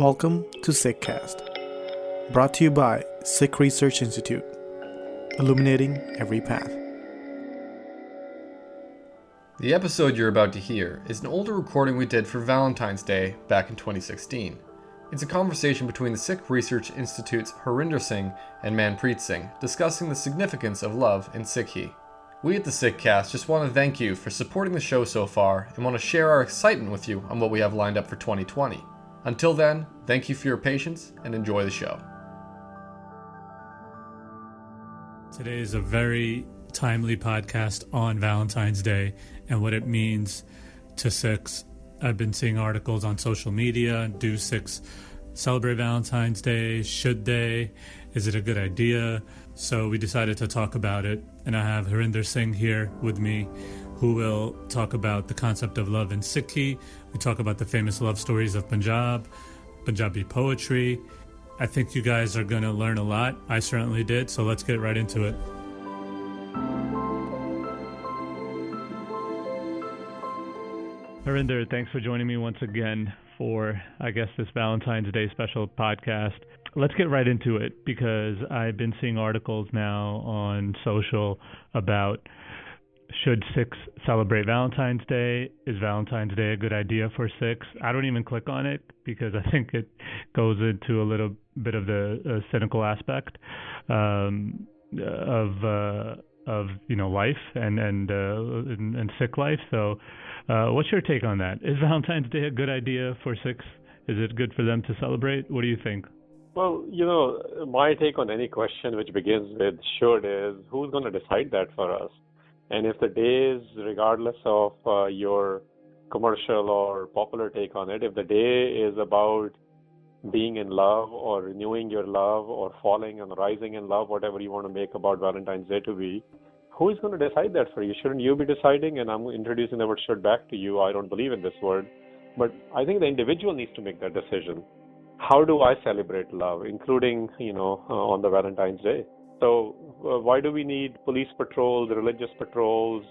Welcome to SikhCast, brought to you by Sikh Research Institute, illuminating every path. The episode you're about to hear is an older recording we did for Valentine's Day back in 2016. It's a conversation between the Sikh Research Institute's Harinder Singh and Martyrdom Singh discussing the significance of love in Sikhi. We at the SikhCast just want to thank you for supporting the show so far and want to share our excitement with you on what we have lined up for 2020. Until then, thank you for your patience and enjoy the show. Today is a very timely podcast on Valentine's Day and what it means to Sikhs. I've been seeing articles on social media. Do Sikhs celebrate Valentine's Day? Should they? Is it a good idea? So we decided to talk about it. And I have Harinder Singh here with me, who will talk about the concept of love in Sikhi. We talk about the famous love stories of Punjab, Punjabi poetry. I think you guys are going to learn a lot. I certainly did. So let's get right into it. Harinder, thanks for joining me once again for, this Valentine's Day special podcast. Let's get right into it because I've been seeing articles now on social about should Sikhs celebrate Valentine's Day? Is Valentine's Day a good idea for Sikhs? I don't even click on it because I think it goes into a little bit of the cynical aspect of life and Sikh life. So, what's your take on that? Is Valentine's Day a good idea for Sikhs? Is it good for them to celebrate? What do you think? Well, my take on any question which begins with should is who's going to decide that for us? And if the days, regardless of your commercial or popular take on it, if the day is about being in love or renewing your love or falling and rising in love, whatever you want to make about Valentine's Day to be, who is going to decide that for you? Shouldn't you be deciding? And I'm introducing the word should back to you. I don't believe in this word. But I think the individual needs to make that decision. How do I celebrate love, including, on the Valentine's Day? So why do we need police patrols, religious patrols,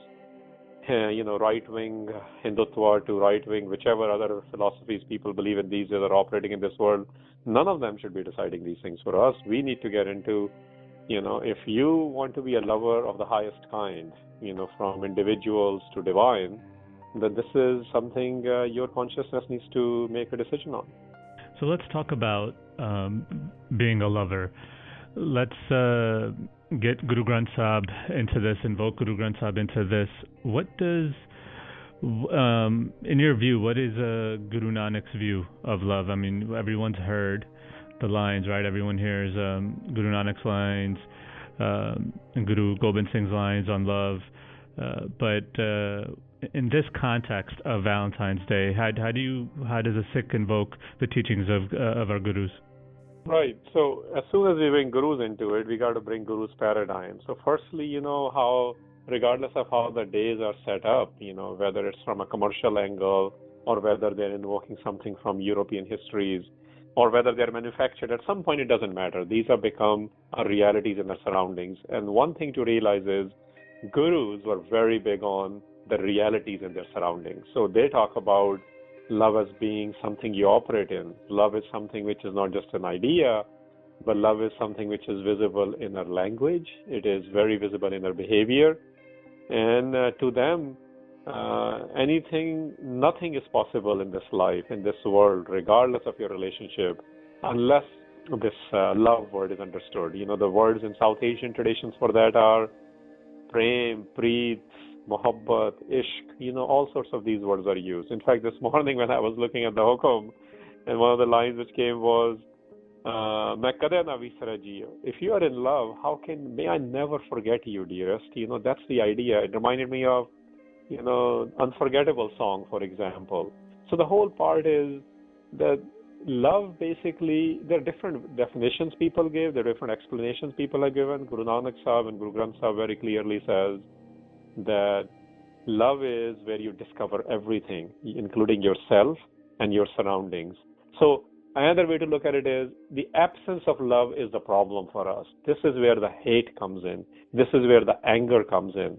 right-wing Hindutva to right-wing, whichever other philosophies people believe in these days are operating in this world? None of them should be deciding these things for us. We need to get into, if you want to be a lover of the highest kind, from individuals to divine, then this is something your consciousness needs to make a decision on. So let's talk about being a lover. Let's get Guru Granth Sahib into this, invoke Guru Granth Sahib into this. What does, in your view, what is Guru Nanak's view of love? I mean, everyone's heard the lines, right? Everyone hears Guru Nanak's lines, and Guru Gobind Singh's lines on love. But in this context of Valentine's Day, how does a Sikh invoke the teachings of our gurus? Right. So as soon as we bring gurus into it, we got to bring gurus' paradigm. So firstly, how, regardless of how the days are set up, whether it's from a commercial angle or whether they're invoking something from European histories or whether they're manufactured, at some point it doesn't matter. These have become our realities in their surroundings. And one thing to realize is gurus were very big on the realities in their surroundings. So they talk about love as being something you operate in. Love is something which is not just an idea, but love is something which is visible in our language. It is very visible in our behavior. And to them, nothing is possible in this life, in this world, regardless of your relationship, unless this love word is understood. The words in South Asian traditions for that are prem, preet, Mohabbat, Ishq, all sorts of these words are used. In fact, this morning when I was looking at the Hukum, and one of the lines which came was, Main kade na visara jiyo. If you are in love, may I never forget you, dearest? That's the idea. It reminded me of, Unforgettable song, for example. So the whole part is that love, basically, there are different definitions people give, there are different explanations people are given. Guru Nanak Sahib and Guru Granth Sahib very clearly says that love is where you discover everything, including yourself and your surroundings. So another way to look at it is the absence of love is the problem for us. This is where the hate comes in. This is where the anger comes in.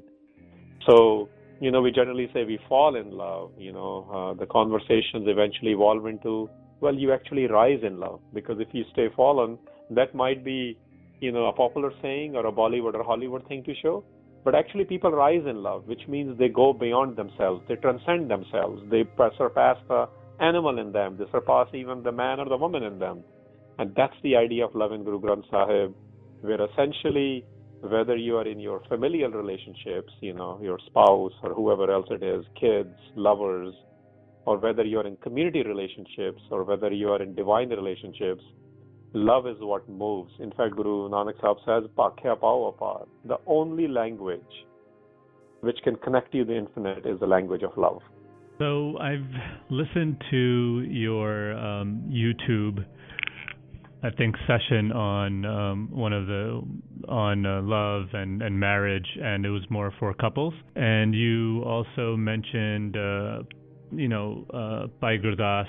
So we generally say we fall in love, the conversations eventually evolve into well, you actually rise in love. Because if you stay fallen, that might be, a popular saying or a Bollywood or Hollywood thing to show. But actually people rise in love, which means they go beyond themselves. They transcend themselves. They surpass the animal in them. They surpass even the man or the woman in them. And that's the idea of love in Guru Granth Sahib, where essentially, whether you are in your familial relationships, your spouse or whoever else it is, kids, lovers, or whether you are in community relationships or whether you are in divine relationships, love is what moves. In fact, Guru Nanak Sahib says, Pakhya Pao Apar. The only language which can connect you to the infinite is the language of love. So I've listened to your YouTube, I think, session on love and marriage, and it was more for couples. And you also mentioned Bhai Gurdas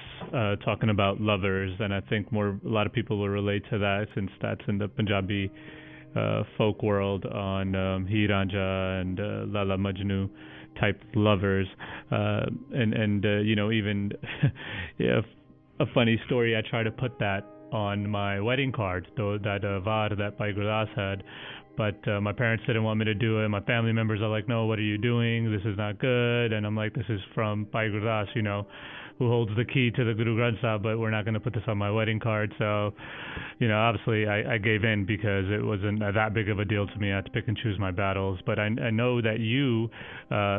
talking about lovers, and I think a lot of people will relate to that since that's in the Punjabi folk world on Heer Ranja and Lala Majnu type lovers, and even a funny story. I try to put that on my wedding card, though, that var that Bhai Gurdas had. But my parents didn't want me to do it. My family members are like, no, what are you doing? This is not good. And I'm like, this is from Bhai Gurdas, who holds the key to the Guru Granth Sahib, but we're not going to put this on my wedding card. So, obviously I gave in because it wasn't that big of a deal to me. I had to pick and choose my battles. But I know that you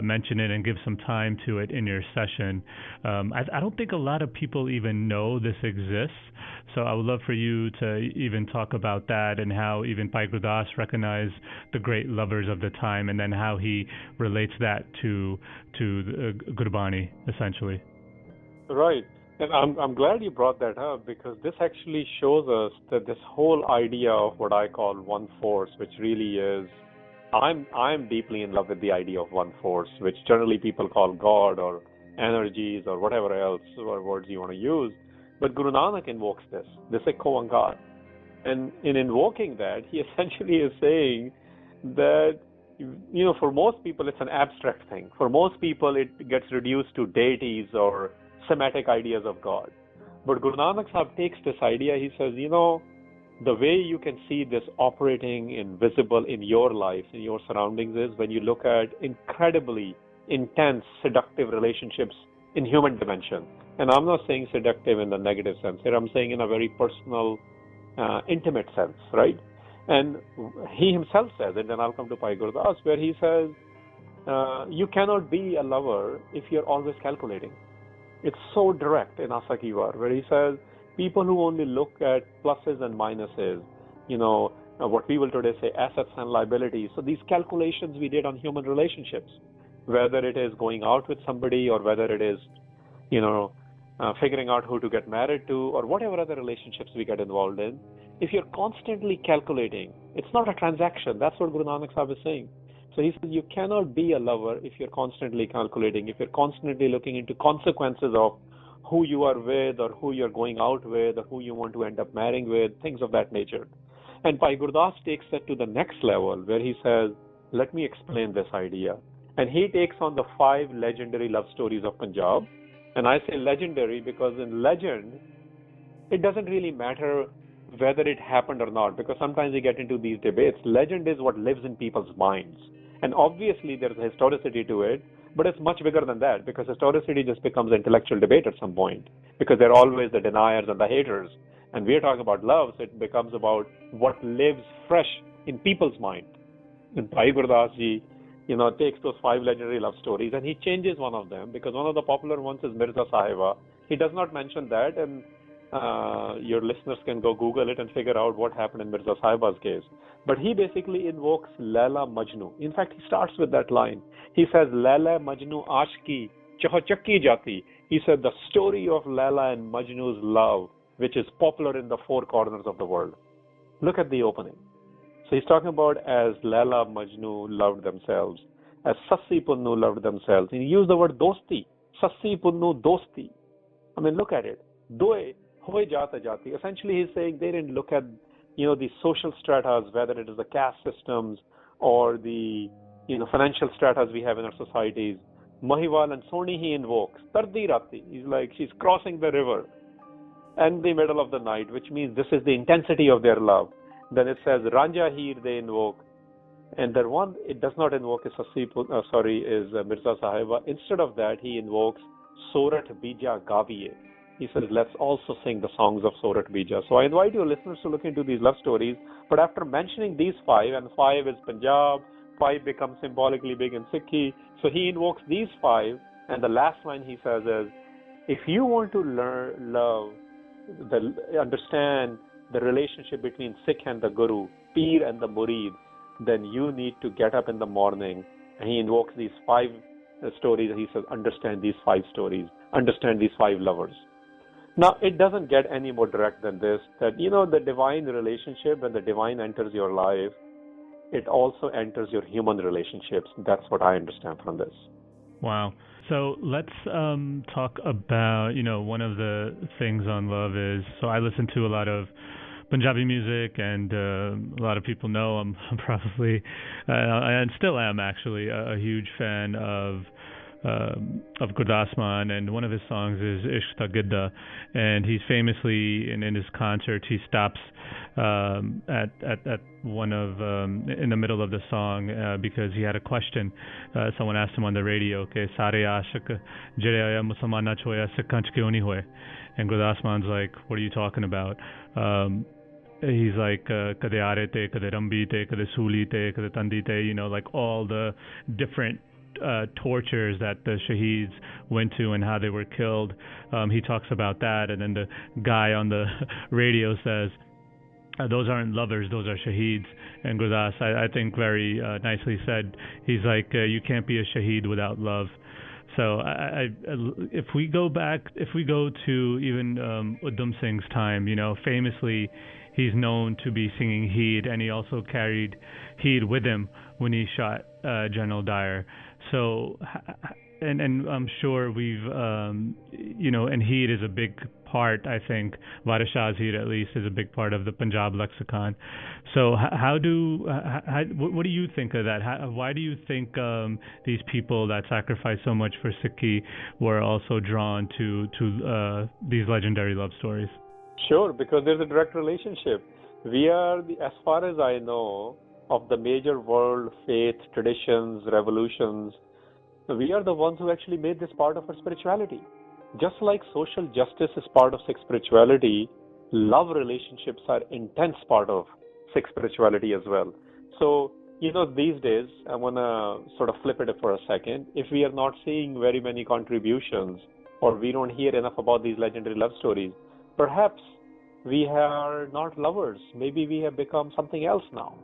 mention it and give some time to it in your session. I don't think a lot of people even know this exists. So I would love for you to even talk about that and how even Bhai Gurdas recognized the great lovers of the time, and then how he relates that to the Gurbani, essentially. Right. And I'm glad you brought that up, because this actually shows us that this whole idea of what I call one force, which really is, I'm deeply in love with the idea of one force, which generally people call God or energies or whatever else or words you want to use. But Guru Nanak invokes this Sikh Oankar. And in invoking that, he essentially is saying that, for most people it's an abstract thing. For most people it gets reduced to deities or Semitic ideas of God. But Guru Nanak Sahib takes this idea, he says, the way you can see this operating visible in your life, in your surroundings, is when you look at incredibly intense, seductive relationships in human dimension. And I'm not saying seductive in the negative sense here, I'm saying in a very personal, intimate sense, right? And he himself says it, and I'll come to Bhai Gurdas, where he says, you cannot be a lover if you're always calculating. It's so direct in Asa Ki War, where he says, people who only look at pluses and minuses, what we will today say assets and liabilities. So these calculations we did on human relationships, whether it is going out with somebody or whether it is, figuring out who to get married to or whatever other relationships we get involved in, if you're constantly calculating, it's not a transaction. That's what Guru Nanak Sahib is saying. So he says you cannot be a lover if you're constantly calculating, if you're constantly looking into consequences of who you are with or who you're going out with or who you want to end up marrying with, things of that nature. And Bhai Gurdas takes that to the next level, where he says, let me explain this idea. And he takes on the 5 legendary love stories of Punjab. And I say legendary because in legend, it doesn't really matter whether it happened or not, because sometimes we get into these debates. Legend is what lives in people's minds. And obviously there's a historicity to it, but it's much bigger than that, because historicity just becomes an intellectual debate at some point, because there are always the deniers and the haters. And we're talking about love, so it becomes about what lives fresh in people's mind. And Bhai Gurdas ji, takes those 5 legendary love stories and he changes one of them, because one of the popular ones is Mirza Sahiba. He does not mention that, and your listeners can go Google it and figure out what happened in Mirza Sahiba's case. But he basically invokes Laila Majnu. In fact, he starts with that line. He says, Laila Majnu Ashki Chakki Jati. He said the story of Laila and Majnu's love, which is popular in the 4 corners of the world. Look at the opening. So he's talking about as Laila Majnu loved themselves, as Sassi Punnu loved themselves. And he used the word dosti. Sassi Punnu dosti. I mean, look at it. Doe hoy jata jati. Essentially, he's saying they didn't look at, the social stratas, whether it is the caste systems or the, financial stratas we have in our societies. Mahiwal and Soni he invokes. Tardi Rati. He's like, she's crossing the river. and the middle of the night, which means this is the intensity of their love. Then it says Ranja Heer they invoke, and the one it does not invoke is Mirza Sahiba. Instead of that, he invokes Sorat Bija Gaviye. He says, let's also sing the songs of Sorat Bija. So I invite your listeners to look into these love stories. But after mentioning these five, and five is Punjab, five becomes symbolically big in Sikhi. So he invokes these five, and the last line he says is, if you want to understand the relationship between Sikh and the Guru, Peer and the Murid, then you need to get up in the morning. And he invokes these five stories. He says, understand these five stories, understand these five lovers. Now, it doesn't get any more direct than this, that, the divine relationship, when the divine enters your life, it also enters your human relationships. That's what I understand from this. Wow. So let's talk about, one of the things on love is, so I listen to a lot of Punjabi music, and a lot of people know I'm probably, and still am actually, a huge fan of Gurdas Mann, and one of his songs is Ishq Ta Gidda, and he's famously in his concert he stops at one of in the middle of the song because he had a question. Someone asked him on the radio, "Ke sare aashiq jehde hoya Musalmana ch hoya Sikhan ch kyun nahi hoye?" And Gurdas Mann's like, "What are you talking about?" He's like, "Kade aare te, kade rambi te, kade suli te, kade tandi te," like all the different tortures that the shaheeds went to and how they were killed. He talks about that, and then the guy on the radio says, those aren't lovers, those are shaheeds. And Gurdas, I think very nicely said, he's like, you can't be a shaheed without love. So if we go to even Udham Singh's time, famously he's known to be singing Heed, and he also carried Heed with him when he shot General Dyer. So, and I'm sure we've, and Heed is a big part, I think, Varashah's Heed at least is a big part of the Punjab lexicon. So what do you think of that? Why do you think these people that sacrifice so much for Sikhi were also drawn to these legendary love stories? Sure, because there's a direct relationship. We are, as far as I know, of the major world faith, traditions, revolutions, we are the ones who actually made this part of our spirituality. Just like social justice is part of Sikh spirituality, love relationships are intense part of Sikh spirituality as well. So, these days, I want to sort of flip it for a second. If we are not seeing very many contributions, or we don't hear enough about these legendary love stories, perhaps we are not lovers. Maybe we have become something else now.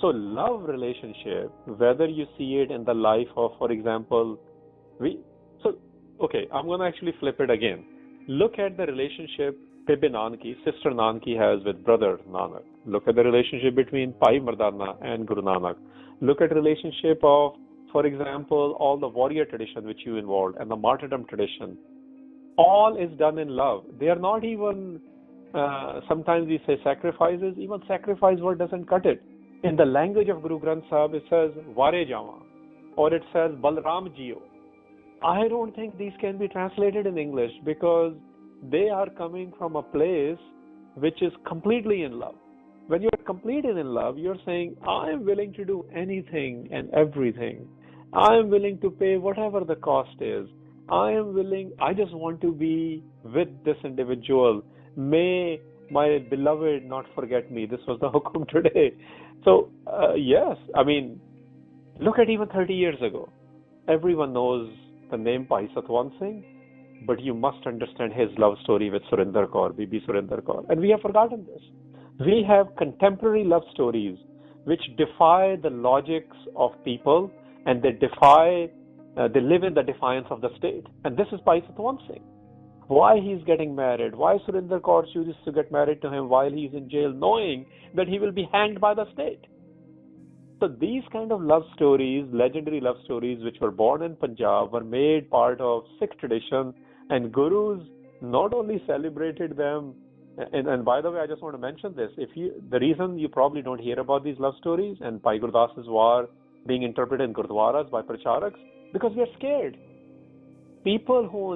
So love relationship, whether you see it in the life of, for example, I'm going to actually flip it again. Look at the relationship Bibi Nanki, Sister Nanki has with Brother Nanak. Look at the relationship between Pai Mardana and Guru Nanak. Look at the relationship of, for example, all the warrior tradition which you involved and the martyrdom tradition. All is done in love. They are not even, sometimes we say sacrifices, even sacrifice word doesn't cut it. In the language of Guru Granth Sahib, it says Vare Jawa, or it says Balram Jio. I don't think these can be translated in English because they are coming from a place which is completely in love. When you're completely in love, you're saying, I am willing to do anything and everything. I am willing to pay whatever the cost is. I just want to be with this individual. May my beloved not forget me. This was the hukum today. So, yes, look at even 30 years ago. Everyone knows the name Bhai Satwant Singh, but you must understand his love story with Surinder Kaur, Bibi Surinder Kaur. And we have forgotten this. We have contemporary love stories which defy the logics of people, and they live in the defiance of the state. And this is Bhai Satwant Singh. Why he's getting married, why Surinder Kaur chooses to get married to him while he's in jail, knowing that he will be hanged by the state. So these kind of love stories, legendary love stories which were born in Punjab, were made part of Sikh tradition, and gurus not only celebrated them, and by the way, I just want to mention this, the reason you probably don't hear about these love stories and Bhai Gurdas's war being interpreted in Gurdwaras by Pracharaks, because we are scared. People who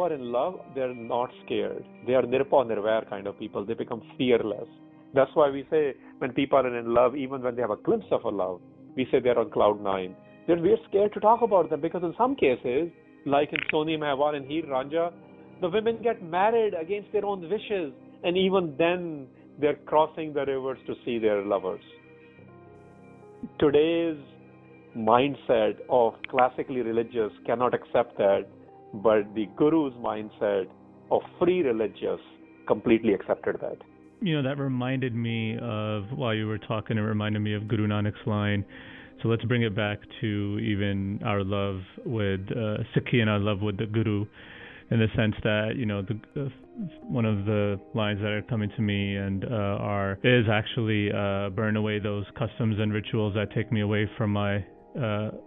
are in love, they're not scared. They are nirpa nirvair kind of people. They become fearless. That's why we say when people are in love, even when they have a glimpse of a love, we say they're on cloud nine. Then we're scared to talk about them because in some cases, like in Soni Mehwal and Heer Ranja, the women get married against their own wishes, and even then they're crossing the rivers to see their lovers. Today's mindset of classically religious cannot accept that, but the Guru's mindset of free religious completely accepted that. That reminded me of, while you were talking, it reminded me of Guru Nanak's line. So let's bring it back to even our love with Sikhi and our love with the Guru, in the sense that, one of the lines that are coming to me and is actually burn away those customs and rituals that take me away from my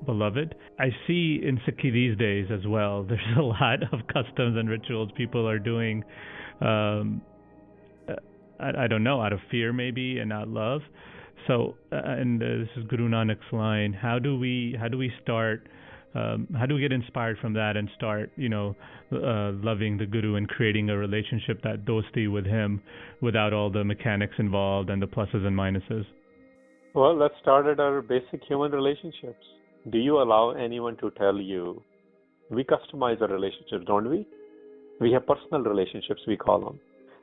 beloved. I see in Sikhi these days as well, there's a lot of customs and rituals people are doing, I don't know, out of fear maybe and not love. So, and this is Guru Nanak's line. How do we start? How do we get inspired from that and start, loving the Guru and creating a relationship, that dosti with him, without all the mechanics involved and the pluses and minuses? Well, let's start at our basic human relationships. Do you allow anyone to tell you? We customize our relationships, don't we? We have personal relationships, we call them.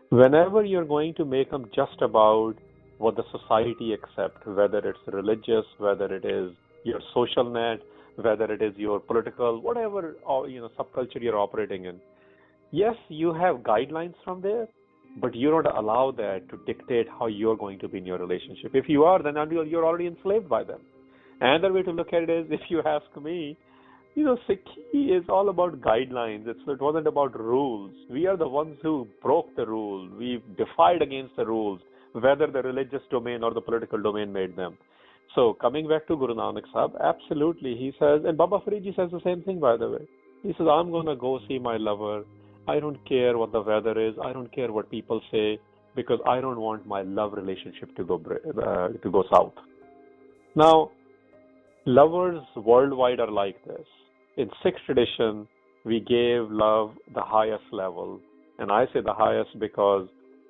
Whenever you're going to make them just about what the society accepts, whether it's religious, whether it is your social net, whether it is your political, whatever subculture you're operating in. Yes, you have guidelines from there, but you don't allow that to dictate how you're going to be in your relationship. If you are, then you're already enslaved by them. Another way to look at it is, if you ask me, Sikhi is all about guidelines. It wasn't about rules. We are the ones who broke the rule. We defied against the rules, whether the religious domain or the political domain made them. So coming back to Guru Nanak Sahib, absolutely, he says, and Baba Faridji says the same thing, by the way. He says, I'm going to go see my lover. I don't care what the weather is. I don't care what people say, because I don't want my love relationship to go south. Now, lovers worldwide are like this. In Sikh tradition, we gave love the highest level. And I say the highest because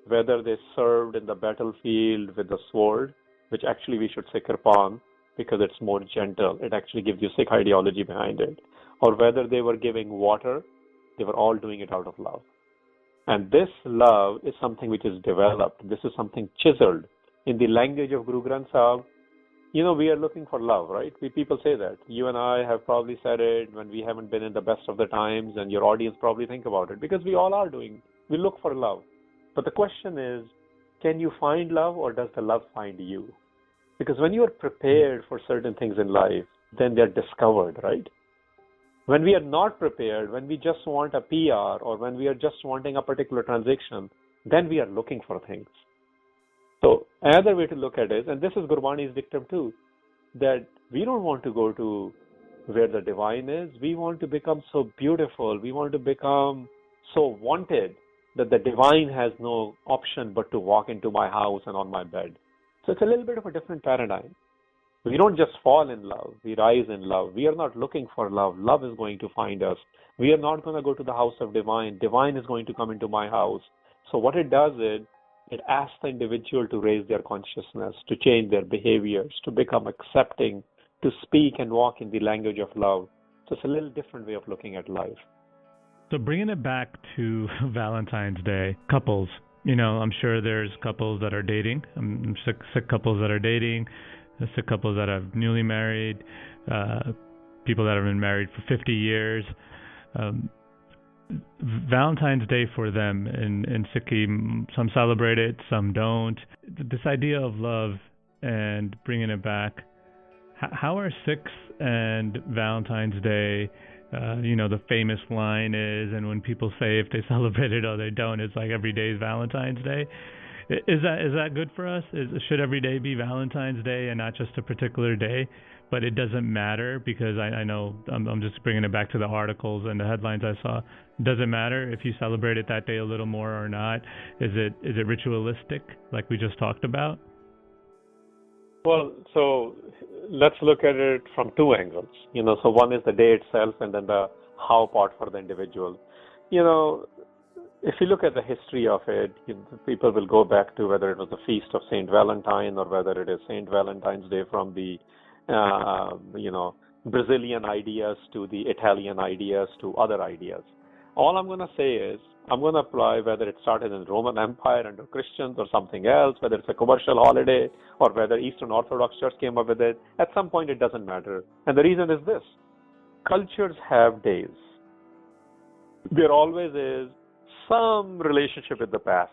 whether they served in the battlefield with the sword, which actually we should say kirpan, because it's more gentle. It actually gives you Sikh ideology behind it. Or whether they were giving water, they were all doing it out of love. And this love is something which is developed. This is something chiseled. In the language of Guru Granth Sahib, we are looking for love, right? People say that. You and I have probably said it when we haven't been in the best of the times, and your audience probably think about it, because we all are we look for love. But the question is, can you find love, or does the love find you? Because when you are prepared for certain things in life, then they're discovered, right? When we are not prepared, when we just want a PR, or when we are just wanting a particular transaction, then we are looking for things. So another way to look at it, and this is Gurbani's dictum too, that we don't want to go to where the divine is. We want to become so beautiful. We want to become so wanted that the divine has no option but to walk into my house and on my bed. So it's a little bit of a different paradigm. We don't just fall in love. We rise in love. We are not looking for love. Love is going to find us. We are not going to go to the house of divine. Divine is going to come into my house. So what it does is, it asks the individual to raise their consciousness, to change their behaviors, to become accepting, to speak and walk in the language of love. So it's a little different way of looking at life. So bringing it back to Valentine's Day, couples, I'm sure there's couples that are dating, Sikh couples that are dating, Sikh couples that are newly married, people that have been married for 50 years. Valentine's Day for them in Sikhi, some celebrate it, some don't. This idea of love and bringing it back, how are Sikhs and Valentine's Day? The famous line is, and when people say if they celebrate it or they don't, it's like every day is Valentine's Day. Is that good for us? Should every day be Valentine's Day and not just a particular day? But it doesn't matter, because I know I'm just bringing it back to the articles and the headlines I saw. Does it matter if you celebrate it that day a little more or not? Is it ritualistic, like we just talked about? Well, so let's look at it from two angles. So one is the day itself, and then the how part for the individual. If you look at the history of it, people will go back to whether it was the feast of Saint Valentine or whether it is Saint Valentine's Day, from the Brazilian ideas to the Italian ideas to other ideas. All I'm going to say is, I'm going to apply whether it started in Roman Empire under Christians or something else, whether it's a commercial holiday or whether Eastern Orthodox Church came up with it. At some point, it doesn't matter. And the reason is this: cultures have days. There always is some relationship with the past.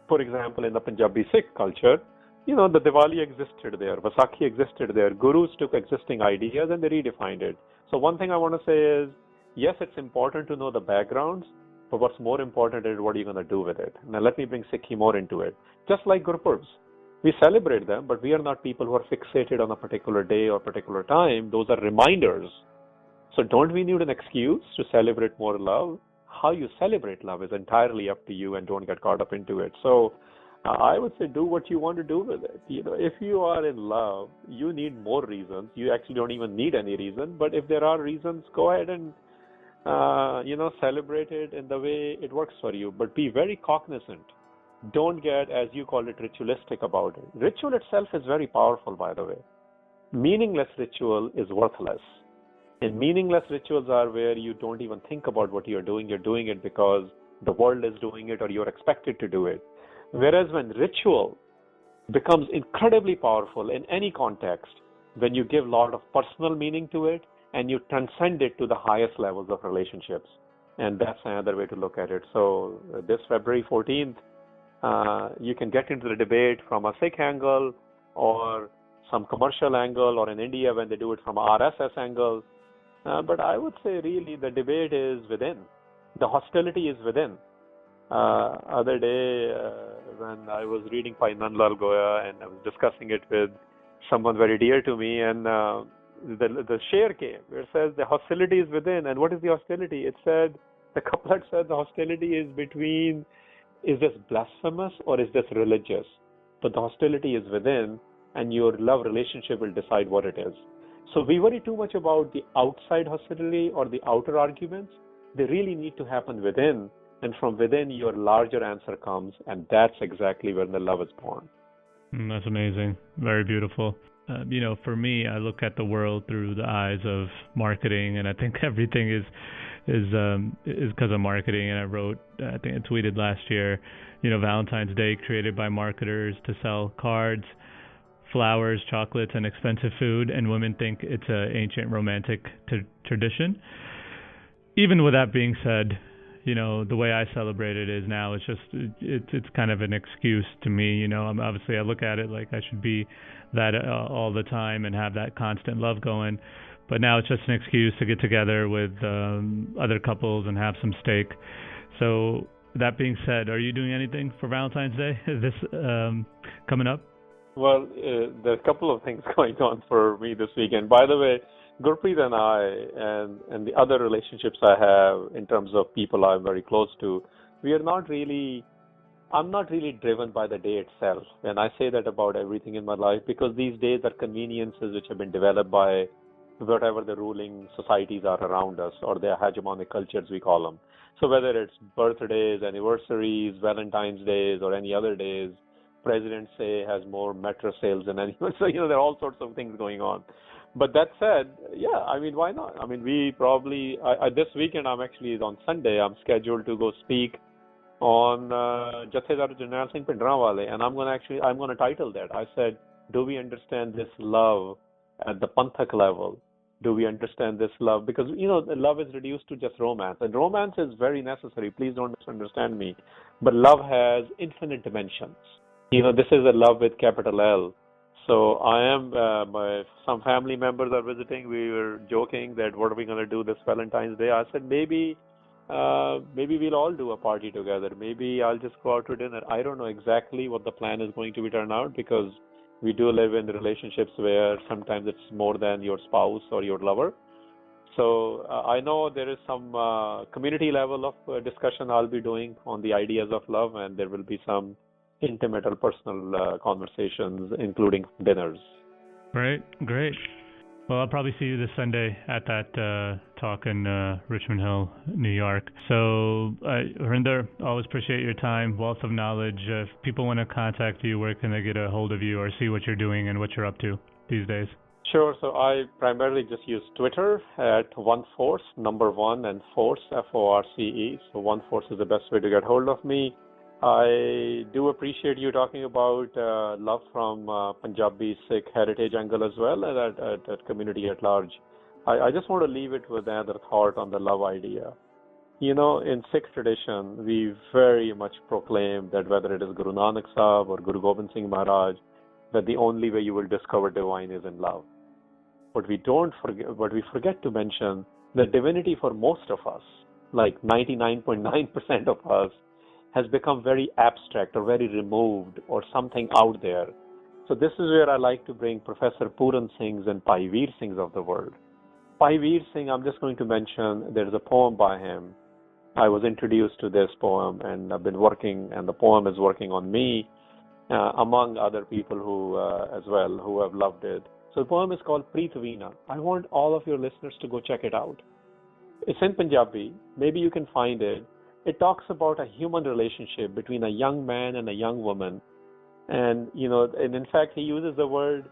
For example, in the Punjabi Sikh culture, the Diwali existed there, Vaisakhi existed there. Gurus took existing ideas and they redefined it. So one thing I want to say is, yes, it's important to know the backgrounds, but what's more important is what are you going to do with it. Now let me bring Sikhi more into it. Just like Gurpurbs, we celebrate them, but we are not people who are fixated on a particular day or particular time. Those are reminders. So don't we need an excuse to celebrate more love? How you celebrate love is entirely up to you, and don't get caught up into it. So I would say do what you want to do with it. If you are in love, you need more reasons. You actually don't even need any reason. But if there are reasons, go ahead and celebrate it in the way it works for you. But be very cognizant. Don't get, as you call it, ritualistic about it. Ritual itself is very powerful, by the way. Meaningless ritual is worthless. And meaningless rituals are where you don't even think about what you're doing. You're doing it because the world is doing it or you're expected to do it. Whereas when ritual becomes incredibly powerful in any context, when you give a lot of personal meaning to it and you transcend it to the highest levels of relationships. And that's another way to look at it. So this February 14th, you can get into the debate from a Sikh angle or some commercial angle, or in India when they do it from RSS angle. But I would say really the debate is within. The hostility is within. Other day when I was reading Bhai Nandlal Goya and I was discussing it with someone very dear to me, and the share came where it says the hostility is within. And what is the hostility? It said, the couplet said the hostility is between, is this blasphemous or is this religious? But the hostility is within, and your love relationship will decide what it is. So we worry too much about the outside hostility or the outer arguments. They really need to happen within, and from within your larger answer comes, and that's exactly where the love is born. That's amazing. Very beautiful. For me, I look at the world through the eyes of marketing, and I think everything is because of marketing. And I think I tweeted last year, Valentine's Day created by marketers to sell cards, flowers, chocolates, and expensive food, and women think it's an ancient romantic tradition. Even with that being said, the way I celebrate it is now it's kind of an excuse to me. Obviously I look at it like I should be that all the time and have that constant love going, but now it's just an excuse to get together with other couples and have some steak. So that being said, are you doing anything for Valentine's Day? Is this coming up? Well, there are a couple of things going on for me this weekend. By the way, Gurpreet and I and the other relationships I have in terms of people I'm very close to, I'm not really driven by the day itself. And I say that about everything in my life, because these days are conveniences which have been developed by whatever the ruling societies are around us, or their hegemonic cultures, we call them. So whether it's birthdays, anniversaries, Valentine's days, or any other days, Presidents say has more metro sales than anyone. So, there are all sorts of things going on. But that said, why not? We probably, this weekend, on Sunday, I'm scheduled to go speak on Jathedar Jarnail Singh Pindranwale, and I'm going to title that. I said, do we understand this love at the Panthak level? Do we understand this love? Because, love is reduced to just romance. And romance is very necessary. Please don't misunderstand me. But love has infinite dimensions. This is a love with capital L. So I am, some family members are visiting. We were joking that what are we going to do this Valentine's Day? I said, maybe we'll all do a party together. Maybe I'll just go out to dinner. I don't know exactly what the plan is going to be turned out, because we do live in relationships where sometimes it's more than your spouse or your lover. So I know there is some community level of discussion I'll be doing on the ideas of love, and there will be some intimate or personal conversations, including dinners. Great. Well, I'll probably see you this Sunday at that talk in Richmond Hill, New York. So, Harinder, always appreciate your time, wealth of knowledge. If people want to contact you, where can they get a hold of you or see what you're doing and what you're up to these days? Sure. So I primarily just use Twitter at OneForce, number one, and Force, Force. So OneForce is the best way to get hold of me. I do appreciate you talking about love from Punjabi Sikh heritage angle as well, and at community at large. I just want to leave it with another thought on the love idea. You know, in Sikh tradition, we very much proclaim that whether it is Guru Nanak Sahib or Guru Gobind Singh Maharaj, that the only way you will discover divine is in love. But we forget to mention that divinity for most of us, like 99.9% of us, has become very abstract or very removed or something out there. So this is where I like to bring Professor Puran Singh's and Bhai Veer Singh's of the world. Bhai Veer Singh, I'm just going to mention, there's a poem by him. I was introduced to this poem and I've been working, and the poem is working on me, among other people who as well, who have loved it. So the poem is called Preet Veena. I want all of your listeners to go check it out. It's in Punjabi. Maybe you can find it. It talks about a human relationship between a young man and a young woman. And, and in fact, he uses the word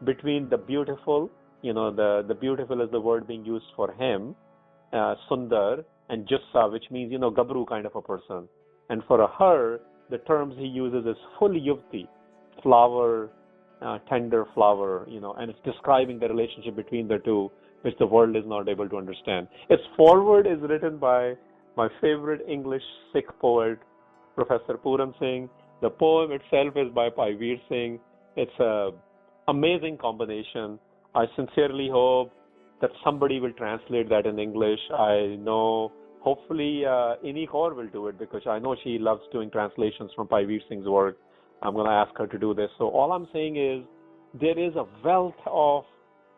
between the beautiful, the beautiful is the word being used for him, Sundar, and Jussa, which means, Gabru kind of a person. And for her, the terms he uses is full yuvti, flower, tender flower, and it's describing the relationship between the two, which the world is not able to understand. Its foreword is written by my favorite English Sikh poet, Professor Puran Singh. The poem itself is by Bhai Veer Singh. It's an amazing combination. I sincerely hope that somebody will translate that in English. I know, hopefully, Ini Kaur will do it, because I know she loves doing translations from Bhai Veer Singh's work. I'm going to ask her to do this. So all I'm saying is there is a wealth of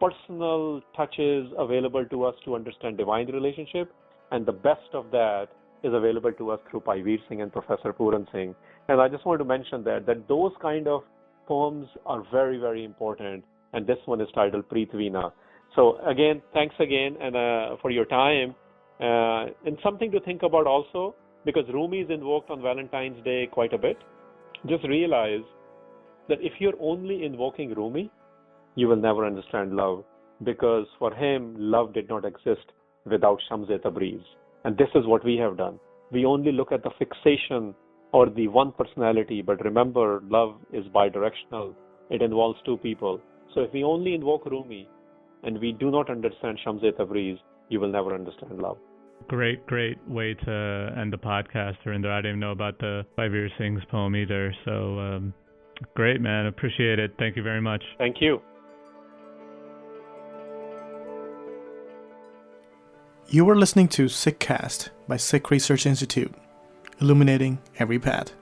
personal touches available to us to understand divine relationship. And the best of that is available to us through Bhai Veer Singh and Professor Puran Singh. And I just want to mention that those kind of poems are very, very important. And this one is titled Preet Veena. So again, thanks again and for your time. And something to think about also, because Rumi is invoked on Valentine's Day quite a bit. Just realize that if you're only invoking Rumi, you will never understand love. Because for him, love did not exist without Shams-e Tabriz. And this is what we have done. We only look at the fixation or the one personality, but remember, love is bidirectional. It involves two people. So if we only invoke Rumi and we do not understand Shams-e Tabriz, you will never understand love. Great way to end the podcast, Harinder. I didn't even know about the Bhai Veer Singh's poem either. So great, man. Appreciate it. Thank you very much. Thank you. You were listening to SikhCast by Sikh Research Institute, illuminating every path.